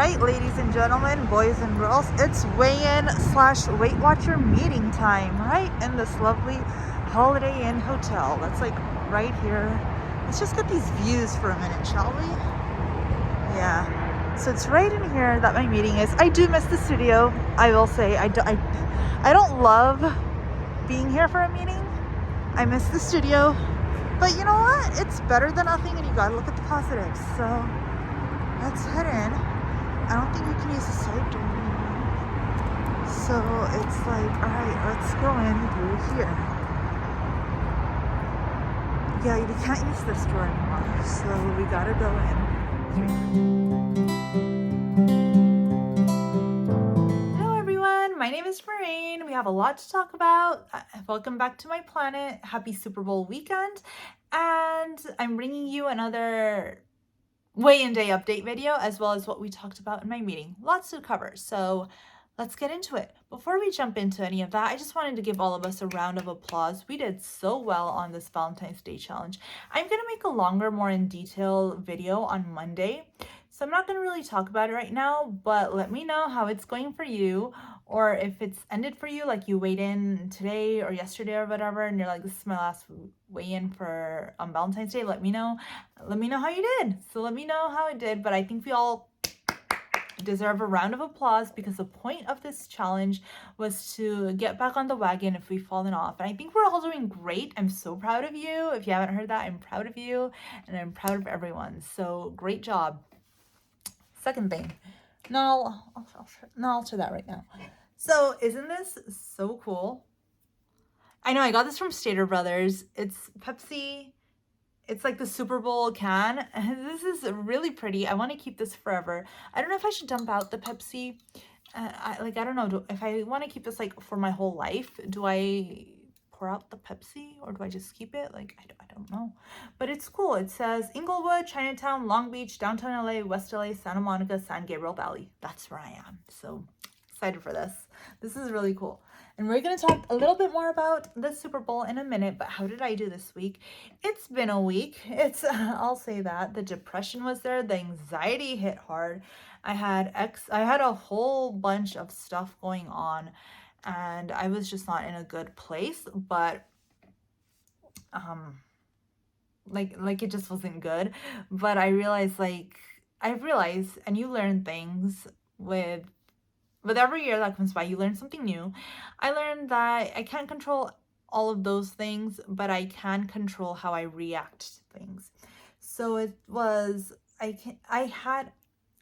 right, ladies and gentlemen, boys and girls, it's weigh-in slash Weight Watcher meeting time, right? In this lovely Holiday Inn hotel. That's like right here. Let's just get these views for a minute, shall we? Yeah. So it's right in here that my meeting is. I do miss the studio. I will say I don't love being here for a meeting. I miss the studio. But you know what? It's better than nothing, and you gotta look at the positives. So let's head in. I don't think we can use the side door anymore. So it's like, all right, let's go in through here. Yeah, you can't use this door anymore. So we gotta go in. Hello everyone, my name is Maureen. We have a lot to talk about. Welcome back to my planet. Happy Super Bowl weekend. And I'm bringing you another weigh-in day update video, as well as what we talked about in my meeting. Lots to cover, so let's get into it. Before we jump into any of that, I just wanted to give all of us a round of applause. We did so well on this Valentine's Day challenge. I'm going to make a longer, more in detail video on Monday, so I'm not going to really talk about it right now, but let me know how it's going for you, or if it's ended for you, like you weighed in today or yesterday or whatever, and you're like, this is my last weigh-in for Valentine's Day. Let me know how you did. So let me know how it did, but I think we all deserve a round of applause, because the point of this challenge was to get back on the wagon if we've fallen off. And I think we're all doing great. I'm so proud of you. If you haven't heard that, I'm proud of you, and I'm proud of everyone. So great job. Second thing, I'll share that right now. So isn't this so cool? I know I got this from Stater Brothers. It's Pepsi. It's like the Super Bowl can. This is really pretty. I want to keep this forever. I don't know if I should dump out the Pepsi. I don't know if I want to keep this like for my whole life. Do I pour out the Pepsi, or do I just keep it? Like, I don't know. But it's cool. It says Inglewood, Chinatown, Long Beach, downtown LA, West LA, Santa Monica, San Gabriel Valley. That's where I am. So excited for this. This is really cool. And we're going to talk a little bit more about the Super Bowl in a minute, but how did I do this week? It's been a week. I'll say that. The depression was there. The anxiety hit hard. I had a whole bunch of stuff going on, and I was just not in a good place, but like it just wasn't good. But I realized, and you learn things with every year that comes by, you learn something new. I learned that I can't control all of those things, but I can control how I react to things. So it was, I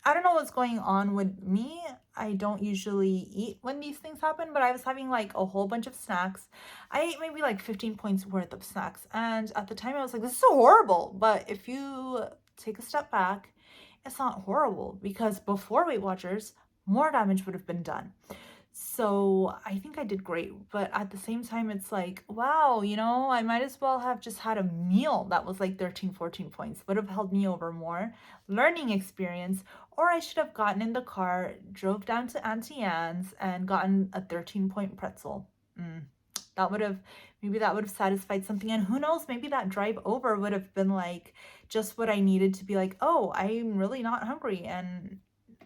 don't know what's going on with me. I don't usually eat when these things happen, but I was having like a whole bunch of snacks. I ate maybe like 15 points worth of snacks. And at the time I was like, this is so horrible. But if you take a step back, it's not horrible, because before Weight Watchers, more damage would have been done. So I think I did great, but at the same time, it's like, wow, I might as well have just had a meal that was like 13, 14 points, would have held me over more. Learning experience. Or I should have gotten in the car, drove down to Auntie Anne's, and gotten a 13-point pretzel. Maybe that would have satisfied something. And who knows, maybe that drive over would have been like just what I needed to be like, oh, I'm really not hungry, and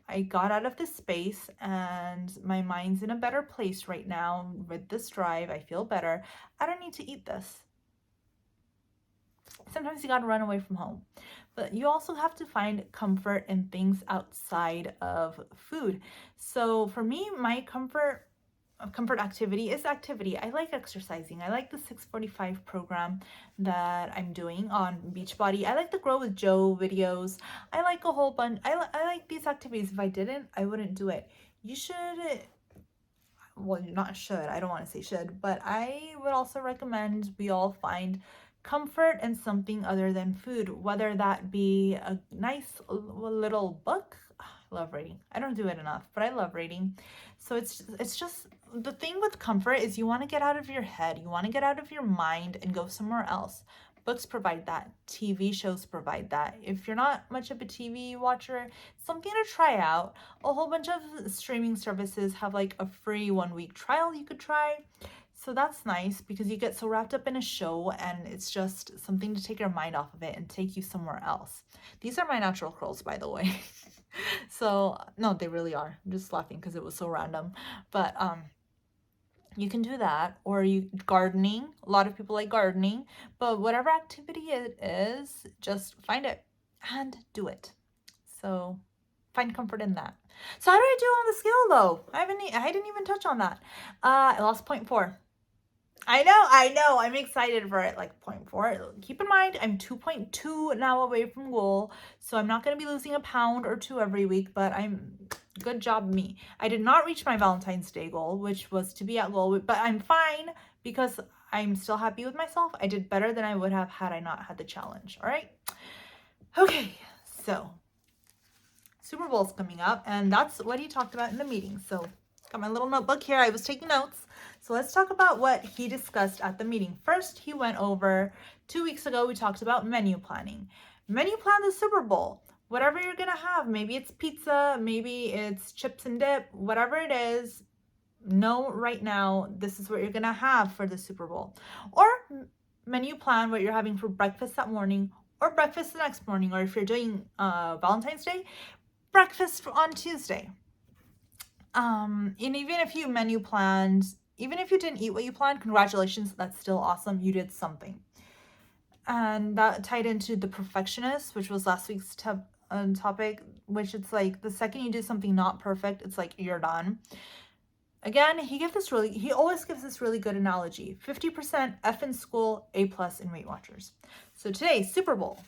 I got out of this space, and my mind's in a better place right now with this drive. I feel better. I don't need to eat this. Sometimes you got to run away from home, but you also have to find comfort in things outside of food. So for me, my comfort activity is activity. I like exercising. I like the 645 program that I'm doing on Beachbody. I like the Grow with Joe videos. I like a whole bunch. I like these activities. If I didn't, I wouldn't do it. You should, well, not should, I don't want to say should, but I would also recommend we all find comfort in something other than food, whether that be a nice little book. I love reading. I don't do it enough, but I love reading. So it's just, the thing with comfort is you want to get out of your head, you want to get out of your mind and go somewhere else. Books provide that. TV shows provide that. If you're not much of a TV watcher, something to try out. A whole bunch of streaming services have like a free 1-week trial you could try. So that's nice, because you get so wrapped up in a show, and it's just something to take your mind off of it and take you somewhere else. These are my natural curls, by the way. So, no, they really are. I'm just laughing because it was so random. But you can do that, or you gardening. A lot of people like gardening, but whatever activity it is, just find it and do it. So find comfort in that. So how did I do on the scale though? I didn't even touch on that. I lost 0.4. I know. I'm excited for it. Like 0.4. Keep in mind, I'm 2.2 now away from goal. So I'm not going to be losing a pound or two every week, but good job me. I did not reach my Valentine's Day goal, which was to be at goal, but I'm fine because I'm still happy with myself. I did better than I would have had I not had the challenge. All right. Okay. So Super Bowl's coming up, and that's what he talked about in the meeting. So got my little notebook here. I was taking notes. So let's talk about what he discussed at the meeting. First, he went over 2 weeks ago, we talked about menu planning. Menu plan the Super Bowl. Whatever you're going to have, maybe it's pizza, maybe it's chips and dip, whatever it is, know right now this is what you're going to have for the Super Bowl. Or menu plan what you're having for breakfast that morning or breakfast the next morning, or if you're doing Valentine's Day, breakfast on Tuesday. And even if you menu planned, even if you didn't eat what you planned, congratulations, that's still awesome. You did something. And that tied into the perfectionist, which was last week's topic, which it's like the second you do something not perfect, it's like you're done. Again, he always gives this really good analogy. 50% F in school, A+ in Weight Watchers. So today, Super Bowl.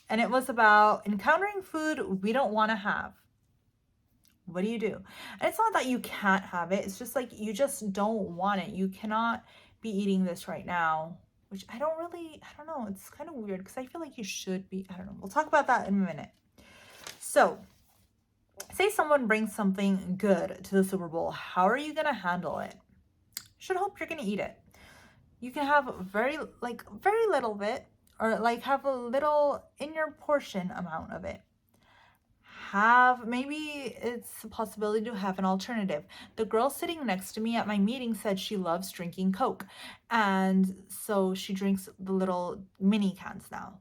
And it was about encountering food we don't want to have. What do you do? And it's not that you can't have it. It's just like you just don't want it. You cannot be eating this right now, which I don't know. It's kind of weird because I feel like you should be. I don't know. We'll talk about that in a minute. So say someone brings something good to the Super Bowl. How are you going to handle it? You should hope you're going to eat it. You can have very little bit, or like have a little in your portion amount of it. Maybe it's a possibility to have an alternative. The girl sitting next to me at my meeting said she loves drinking Coke. And so she drinks the little mini cans now,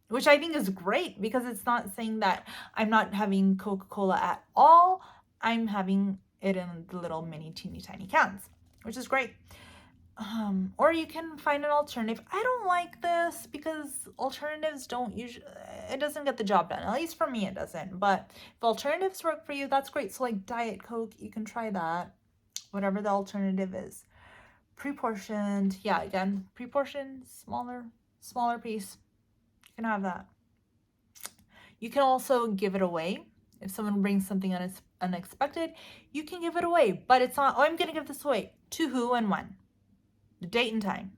which I think is great because it's not saying that I'm not having Coca-Cola at all. I'm having it in the little mini teeny tiny cans, which is great. Or you can find an alternative. I don't like this because alternatives it doesn't get the job done. At least for me, it doesn't. But if alternatives work for you, that's great. So like Diet Coke, you can try that, whatever the alternative is. Pre-portioned, yeah, again, pre-portioned, smaller piece. You can have that. You can also give it away. If someone brings something unexpected, you can give it away. But it's not, I'm going to give this away. To who and when? The date and time.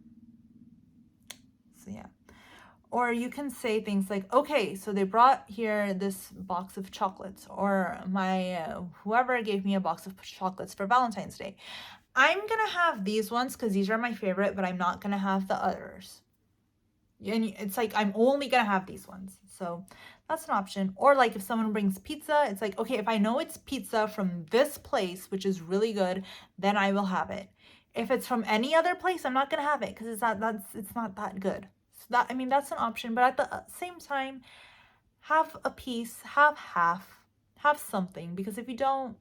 So yeah. Or you can say things like, okay, so they brought here this box of chocolates, or my whoever gave me a box of chocolates for Valentine's Day. I'm gonna have these ones because these are my favorite, but I'm not gonna have the others. And it's like I'm only gonna have these ones. So that's an option. Or like if someone brings pizza, it's like, okay, if I know it's pizza from this place, which is really good, then I will have it. If it's from any other place, I'm not gonna have it because it's not that good. So that's an option. But at the same time, have a piece, have half, have something, because if you don't,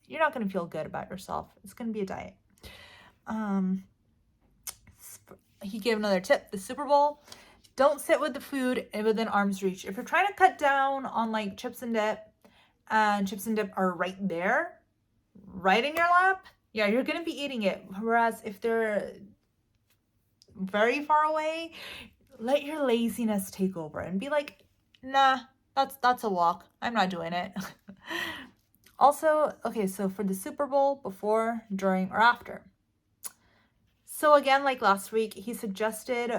you're not gonna feel good about yourself. It's gonna be a diet. He gave another tip. The Super Bowl, don't sit with the food within arm's reach. If you're trying to cut down on like chips and dip are right there, right in your lap, yeah, you're going to be eating it. Whereas if they're very far away, let your laziness take over and be like, nah, that's a walk. I'm not doing it. Also, okay, so for the Super Bowl, before, during, or after. So again, like last week, he suggested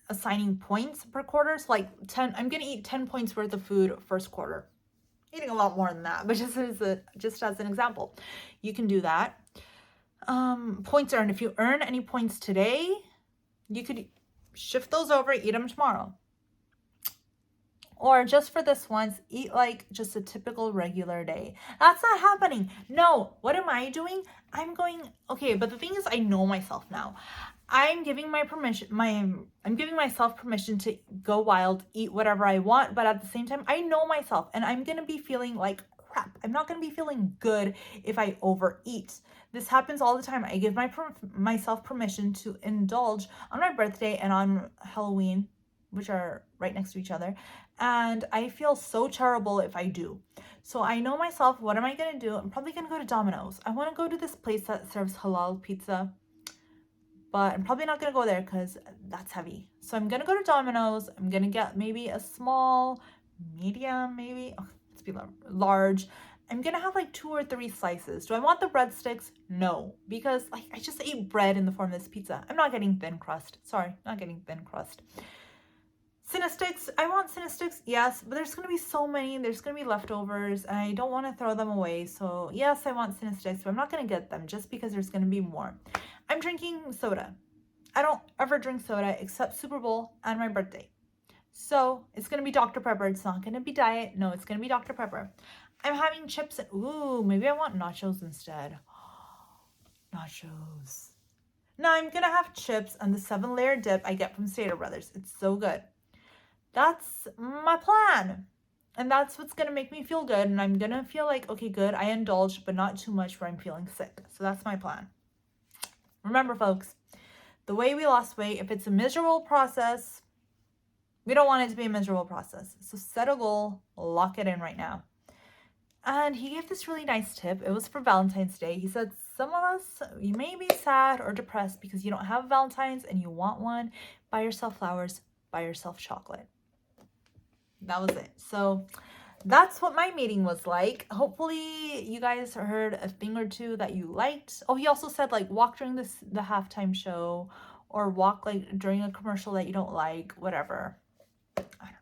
assigning points per quarter. So like I'm going to eat 10 points worth of food first quarter. Eating a lot more than that, but just as an example, you can do that. Points earned. If you earn any points today, you could shift those over, eat them tomorrow. Or just for this once, eat like just a typical regular day. That's not happening. No, what am I doing? Okay, but the thing is, I know myself now. I'm giving I'm giving myself permission to go wild, eat whatever I want, but at the same time, I know myself and I'm going to be feeling like crap. I'm not going to be feeling good if I overeat. This happens all the time. I give myself permission to indulge on my birthday and on Halloween, which are right next to each other, and I feel so terrible if I do. So I know myself. What am I going to do? I'm probably going to go to Domino's. I want to go to this place that serves halal pizza, but I'm probably not going to go there because that's heavy. So I'm going to go to Domino's. I'm going to get maybe a small, medium, maybe, oh, let's be large. I'm going to have like 2 or 3 slices. Do I want the breadsticks? No, because like I just ate bread in the form of this pizza. I'm not getting thin crust. Sorry, not getting thin crust. Cinnasticks, I want Cinnasticks, yes, but there's going to be so many. There's going to be leftovers, and I don't want to throw them away. So yes, I want Cinnasticks, but I'm not going to get them just because there's going to be more. I'm drinking soda. I don't ever drink soda except Super Bowl and my birthday. So it's going to be Dr. Pepper. It's not going to be diet. No, it's going to be Dr. Pepper. I'm having chips. Ooh, maybe I want nachos instead. Nachos. No, I'm going to have chips and the 7-layer dip I get from Stater Brothers. It's so good. That's my plan. And that's what's going to make me feel good. And I'm going to feel like, okay, good, I indulged, but not too much where I'm feeling sick. So that's my plan. Remember, folks, the way we lost weight, if it's a miserable process, we don't want it to be a miserable process. So set a goal, lock it in right now. And he gave this really nice tip. It was for Valentine's Day. He said, some of us, you may be sad or depressed because you don't have Valentine's and you want one. Buy yourself flowers, buy yourself chocolate. That was it. So that's what my meeting was like. Hopefully you guys heard a thing or two that you liked. Oh, he also said like walk during the halftime show or walk like during a commercial that you don't like, whatever. I don't know.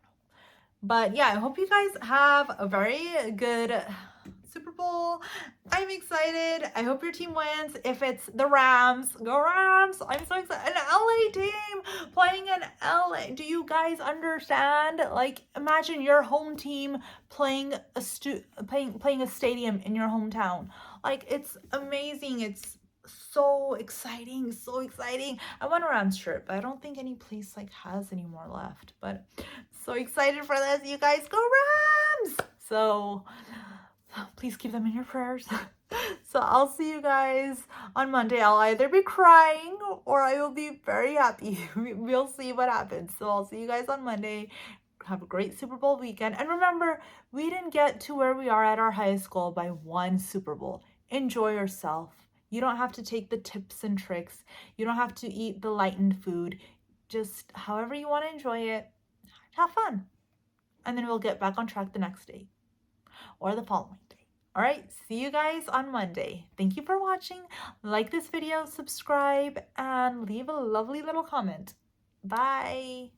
But yeah, I hope you guys have a very good Super Bowl. I'm excited. I hope your team wins. If it's the Rams, go Rams. I'm so excited. An LA team playing in LA. Do you guys understand? Like, imagine your home team playing a stadium in your hometown. Like, it's amazing. It's so exciting, so exciting. I want a Rams shirt, but I don't think any place like has any more left. But so excited for this. You guys go Rams. So please keep them in your prayers. So I'll see you guys on Monday. I'll either be crying or I will be very happy. We'll see what happens. So I'll see you guys on Monday. Have a great Super Bowl weekend. And remember, we didn't get to where we are at our high school by one Super Bowl. Enjoy yourself. You don't have to take the tips and tricks. You don't have to eat the lightened food. Just however you want to enjoy it, have fun. And then we'll get back on track the next day or the following day. All right, see you guys on Monday. Thank you for watching. Like this video, subscribe, and leave a lovely little comment. Bye.